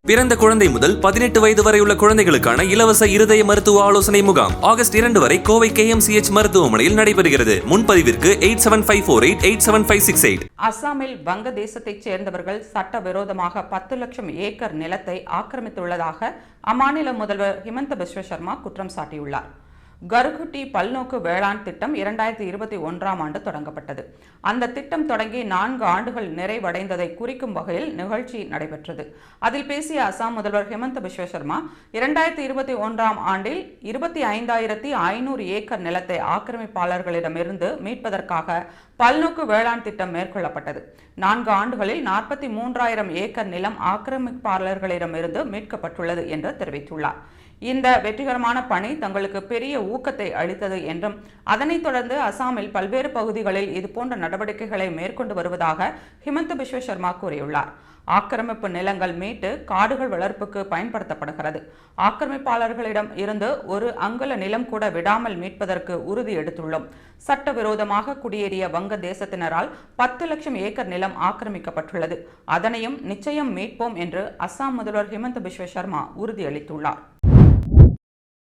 பிறந்த குழந்தை முதல் 18 வயது வரை உள்ள குழந்தைகளுக்கான இலவச இருதய மருத்துவ ஆலோசனை முகாம் ஆகஸ்ட் 2 வரை கோவை KMCH மருத்துவமனையில் நடைபெறுகிறது. முன்பதிவிற்கு 8754887568. அசாமில் வங்கதேசத்தைச் சேர்ந்தவர்கள் சட்டவிரோதமாக 10 லட்சம் ஏக்கர் நிலத்தை ஆக்கிரமித்துள்ளதாக அம்மாநில முதல்வர் ஹிமந்த பிஸ்வ சர்மா குற்றம் சாட்டியுள்ளார். கருகுட்டி பல்நோக்கு வேளாண் திட்டம் 2021ஆம் ஆண்டு தொடங்கப்பட்டது. அந்த திட்டம் தொடங்கி 4 ஆண்டுகள் நிறைவடைந்ததை குறிக்கும் வகையில் நிகழ்ச்சி நடைபெற்றது. அதில் பேசிய அசாம் முதல்வர் ஹிமந்த பிஸ்வ சர்மா 2021ஆம் ஆண்டில் 25,500 ஏக்கர் நிலத்தை ஆக்கிரமிப்பாளர்களிடமிருந்து மீட்பதற்காக பல்நோக்கு வேளாண் திட்டம் மேற்கொள்ளப்பட்டது. 4 ஆண்டுகளில் 43,000 ஏக்கர் நிலம் ஆக்கிரமிப்பாளர்களிடமிருந்து மீட்கப்பட்டுள்ளது என்று தெரிவித்துள்ளார். இந்த வெற்றிகரமான பணி தங்களுக்கு பெரிய ஊக்கத்தை அளித்தது என்றும் அதனைத் தொடர்ந்து அசாமில் பல்வேறு பகுதிகளில் இதுபோன்ற நடவடிக்கைகளை மேற்கொண்டு வருவதாக ஹிமந்த பிஸ்வ சர்மா கூறியுள்ளார். ஆக்கிரமிப்பு நிலங்கள் மீட்டு காடுகள் வளர்ப்புக்கு பயன்படுத்தப்படுகிறது. ஆக்கிரமிப்பாளர்களிடம் இருந்து ஒரு அங்குல நிலம் கூட விடாமல் மீட்பதற்கு உறுதி எடுத்துள்ளோம். சட்டவிரோதமாக குடியேறிய வங்க தேசத்தினரால் 10 லட்சம் ஏக்கர் நிலம் ஆக்கிரமிக்கப்பட்டுள்ளது. அதனையும் நிச்சயம் மீட்போம் என்று அசாம் முதல்வர் ஹிமந்த பிஸ்வ சர்மா உறுதியளித்துள்ளார்.